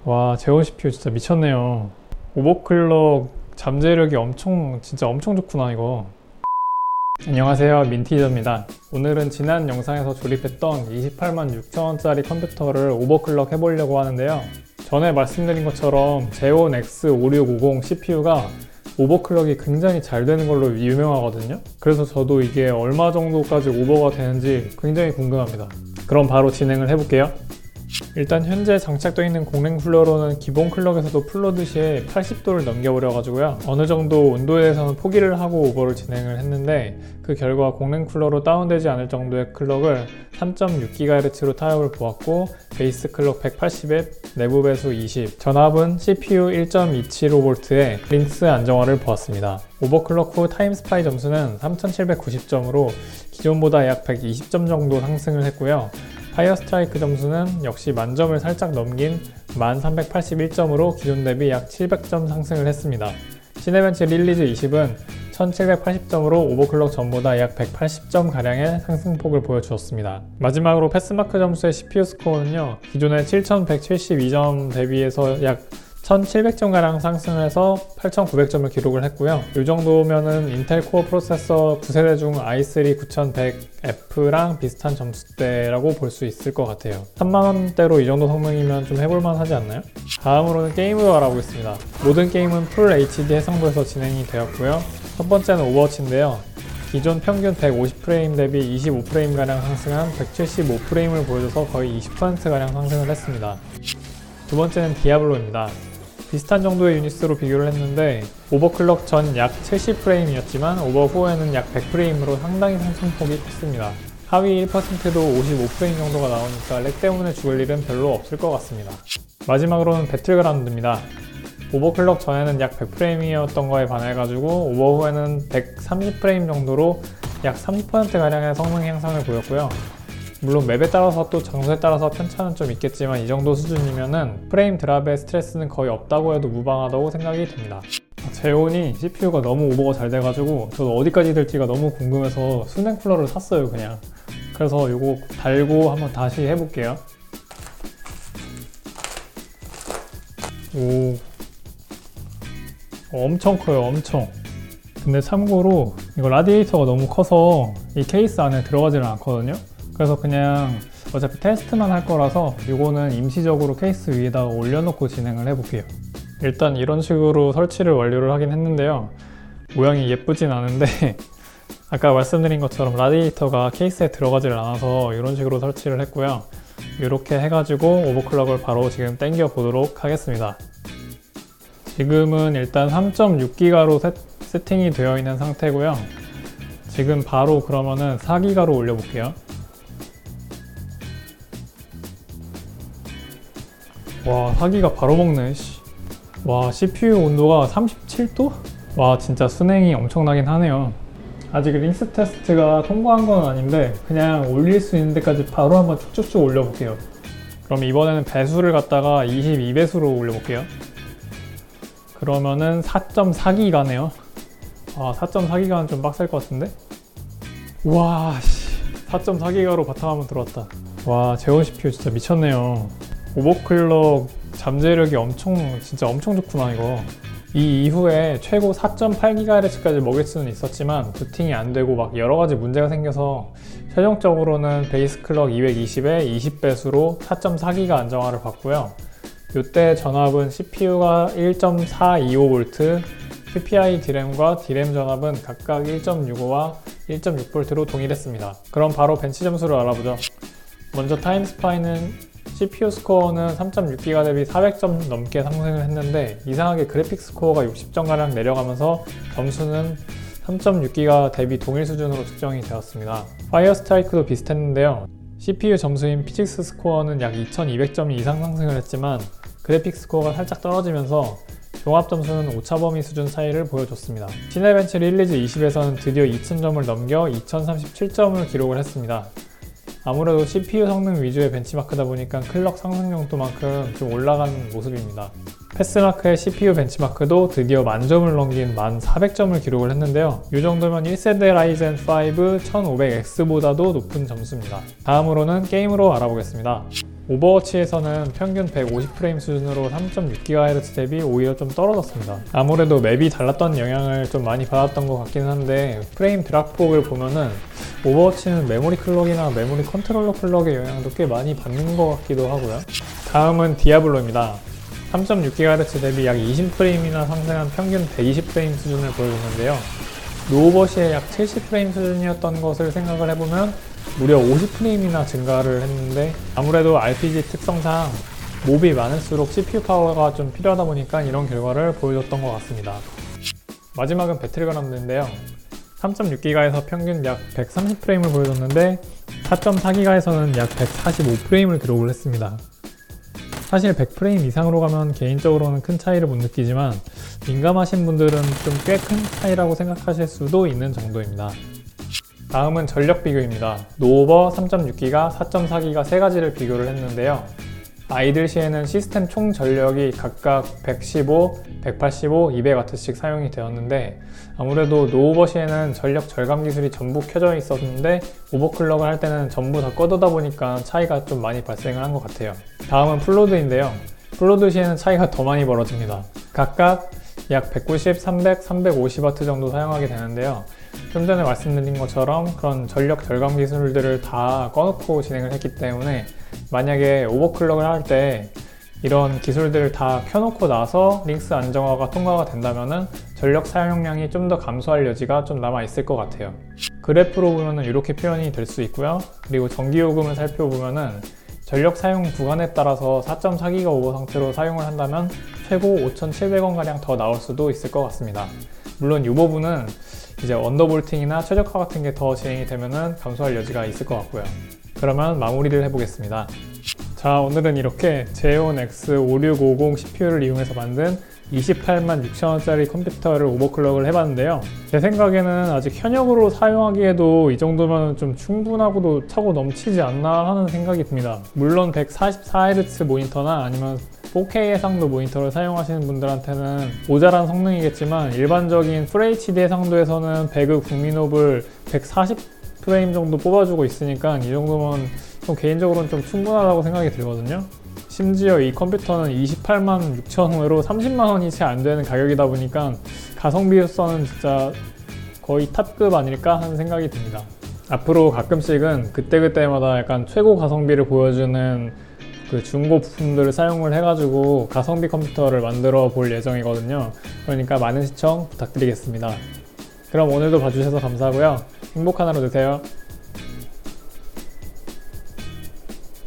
와, 제온 CPU 진짜 미쳤네요. 오버클럭 잠재력이 진짜 엄청 좋구나, 이거. 안녕하세요, 민티저입니다. 오늘은 지난 영상에서 조립했던 28만 6천원짜리 컴퓨터를 오버클럭 해보려고 하는데요. 전에 말씀드린 것처럼 제온 X5650 CPU가 오버클럭이 굉장히 잘 되는 걸로 유명하거든요. 그래서 저도 이게 얼마 정도까지 오버가 되는지 굉장히 궁금합니다. 그럼 바로 진행을 해볼게요. 일단 현재 장착되어 있는 공랭 쿨러로는 기본 클럭에서도 풀로드시에 80도를 넘겨버려가지고요. 어느 정도 온도에 대해서는 포기를 하고 오버를 진행을 했는데 그 결과 공랭 쿨러로 다운되지 않을 정도의 클럭을 3.6GHz로 타협을 보았고 베이스 클럭 180에 내부 배수 20, 전압은 CPU 1.275V에 링스 안정화를 보았습니다. 오버클럭 후 타임스파이 점수는 3790점으로 기존보다 약 120점 정도 상승을 했고요. 파이어 스트라이크 점수는 역시 만점을 살짝 넘긴 1381점으로 기존 대비 약 700점 상승을 했습니다. 시네벤치 릴리즈 20은 1780점으로 오버클럭 전보다 약 180점 가량의 상승폭을 보여주었습니다. 마지막으로 패스마크 점수의 CPU 스코어는요, 기존의 7172점 대비해서 약 1700점가량 상승해서 8900점을 기록을 했고요. 이 정도면은 인텔 코어 프로세서 9세대 중 i3 9100F랑 비슷한 점수대라고 볼 수 있을 것 같아요. 3만원대로 이 정도 성능이면 좀 해볼만 하지 않나요? 다음으로는 게임으로 알아보겠습니다. 모든 게임은 풀 HD 해상도에서 진행이 되었고요. 첫 번째는 오버워치인데요. 기존 평균 150프레임 대비 25프레임가량 상승한 175프레임을 보여줘서 거의 20%가량 상승을 했습니다. 두 번째는 디아블로입니다. 비슷한 정도의 유닛으로 비교를 했는데 오버클럭 전 약 70프레임이었지만 오버 후에는 약 100프레임으로 상당히 상승폭이 컸습니다. 하위 1%도 55프레임 정도가 나오니까 렉 때문에 죽을 일은 별로 없을 것 같습니다. 마지막으로는 배틀그라운드입니다. 오버클럭 전에는 약 100프레임이었던 거에 반해가지고 오버 후에는 130프레임 정도로 약 30%가량의 성능 향상을 보였고요. 물론 맵에 따라서 또 장소에 따라서 편차는 좀 있겠지만 이 정도 수준이면은 프레임 드랍의 스트레스는 거의 없다고 해도 무방하다고 생각이 듭니다. 제온이 CPU가 너무 오버가 잘 돼가지고 저도 어디까지 될지가 너무 궁금해서 수냉 쿨러를 샀어요, 그냥. 그래서 이거 달고 한번 다시 해볼게요. 오, 엄청 커요, 엄청. 근데 참고로 이거 라디에이터가 너무 커서 이 케이스 안에 들어가지는 않거든요. 그래서 그냥 어차피 테스트만 할 거라서 이거는 임시적으로 케이스 위에다가 올려놓고 진행을 해볼게요. 일단 이런 식으로 설치를 완료를 하긴 했는데요. 모양이 예쁘진 않은데 아까 말씀드린 것처럼 라디에이터가 케이스에 들어가질 않아서 이런 식으로 설치를 했고요. 이렇게 해가지고 오버클럭을 바로 지금 당겨 보도록 하겠습니다. 지금은 일단 3.6GHz로 세팅이 되어 있는 상태고요. 지금 바로 그러면은 4GHz로 올려볼게요. 와, 4기가 바로 먹네. 와, CPU 온도가 37도? 와, 진짜 순행이 엄청나긴 하네요. 아직 링스 테스트가 통과한 건 아닌데 그냥 올릴 수 있는 데까지 바로 한번 쭉쭉쭉 올려볼게요. 그럼 이번에는 배수를 갖다가 22배수로 올려볼게요. 그러면은 4.4기가네요. 아, 4.4기가는 좀 빡셀 것 같은데? 와, 4.4기가로 바탕화면 들어왔다. 와, 제온 CPU 진짜 미쳤네요. 오버클럭 잠재력이 진짜 엄청 좋구나, 이거. 이 이후에 최고 4.8GHz까지 먹일 수는 있었지만 부팅이 안 되고 막 여러 가지 문제가 생겨서 최종적으로는 베이스 클럭 220에 20배수로 4.4기가 안정화를 받고요. 이때 전압은 CPU가 1.425V, PPI D램과 D램 전압은 각각 1.65와 1.6V로 동일했습니다. 그럼 바로 벤치 점수를 알아보죠. 먼저 타임스파이는 CPU 스코어는 3.6기가 대비 400점 넘게 상승을 했는데 이상하게 그래픽 스코어가 60점가량 내려가면서 점수는 3.6기가 대비 동일 수준으로 측정이 되었습니다. 파이어 스트라이크도 비슷했는데요. CPU 점수인 피직스 스코어는 약 2200점 이상 상승을 했지만 그래픽 스코어가 살짝 떨어지면서 종합 점수는 오차범위 수준 차이를 보여줬습니다. 시네벤치 릴리즈 20에서는 드디어 2000점을 넘겨 2037점을 기록을 했습니다. 아무래도 CPU 성능 위주의 벤치마크다 보니까 클럭 상승용도만큼 좀 올라간 모습입니다. 패스마크의 CPU 벤치마크도 드디어 만점을 넘긴 1400점을 기록을 했는데요. 이 정도면 1세대 라이젠 5 1500X보다도 높은 점수입니다. 다음으로는 게임으로 알아보겠습니다. 오버워치에서는 평균 150프레임 수준으로 3.6GHz 대비 오히려 좀 떨어졌습니다. 아무래도 맵이 달랐던 영향을 좀 많이 받았던 것 같긴 한데 프레임 드랍폭을 보면은 오버워치는 메모리 클럭이나 메모리 컨트롤러 클럭의 영향도 꽤 많이 받는 것 같기도 하고요. 다음은 디아블로입니다. 3.6GHz 대비 약 20프레임이나 상승한 평균 120프레임 수준을 보여줬는데요. 노오버시의 약 70프레임 수준이었던 것을 생각을 해보면 무려 50프레임이나 증가를 했는데 아무래도 RPG 특성상 몹이 많을수록 CPU 파워가 좀 필요하다 보니까 이런 결과를 보여줬던 것 같습니다. 마지막은 배틀그라운드인데요. 3.6GHz에서 평균 약 130프레임을 보여줬는데 4.4GHz에서는 약 145프레임을 기록을 했습니다. 사실 100프레임 이상으로 가면 개인적으로는 큰 차이를 못 느끼지만 민감하신 분들은 좀 꽤 큰 차이라고 생각하실 수도 있는 정도입니다. 다음은 전력 비교입니다. 노오버, 3.6기가, 4.4기가 세 가지를 비교를 했는데요. 아이들 시에는 시스템 총 전력이 각각 115, 185, 200W씩 사용이 되었는데 아무래도 노오버 시에는 전력 절감 기술이 전부 켜져 있었는데 오버클럭을 할 때는 전부 다 꺼두다 보니까 차이가 좀 많이 발생을 한 것 같아요. 다음은 플로드인데요. 플로드 시에는 차이가 더 많이 벌어집니다. 각각 약 190, 300, 350W 정도 사용하게 되는데요. 좀 전에 말씀드린 것처럼 그런 전력 절감 기술들을 다 꺼놓고 진행을 했기 때문에 만약에 오버클럭을 할 때 이런 기술들을 다 켜놓고 나서 링스 안정화가 통과가 된다면 전력 사용량이 좀 더 감소할 여지가 좀 남아 있을 것 같아요. 그래프로 보면 이렇게 표현이 될 수 있고요. 그리고 전기요금을 살펴보면 전력 사용 구간에 따라서 4.4기가 오버 상태로 사용을 한다면 최고 5,700원 가량 더 나올 수도 있을 것 같습니다. 물론 이 부분은 이제 언더볼팅이나 최적화 같은 게 더 진행이 되면 감소할 여지가 있을 것 같고요. 그러면 마무리를 해보겠습니다. 자, 오늘은 이렇게 제온 X5650 CPU를 이용해서 만든 286,000원짜리 컴퓨터를 오버클럭을 해봤는데요. 제 생각에는 아직 현역으로 사용하기에도 이 정도면 좀 충분하고도 차고 넘치지 않나 하는 생각이 듭니다. 물론 144Hz 모니터나 아니면 4K 해상도 모니터를 사용하시는 분들한테는 모자란 성능이겠지만 일반적인 FHD 해상도에서는 배그 국민옵을 140프레임 정도 뽑아주고 있으니까 이 정도면 좀 개인적으로는 좀 충분하다고 생각이 들거든요. 심지어 이 컴퓨터는 286,000원으로 30만원이 채 안 되는 가격이다 보니까 가성비로서는 진짜 거의 탑급 아닐까 하는 생각이 듭니다. 앞으로 가끔씩은 그때그때마다 약간 최고 가성비를 보여주는 그 중고 부품들을 사용을 해가지고 가성비 컴퓨터를 만들어 볼 예정이거든요. 그러니까 많은 시청 부탁드리겠습니다. 그럼 오늘도 봐주셔서 감사하고요. 행복한 하루 되세요.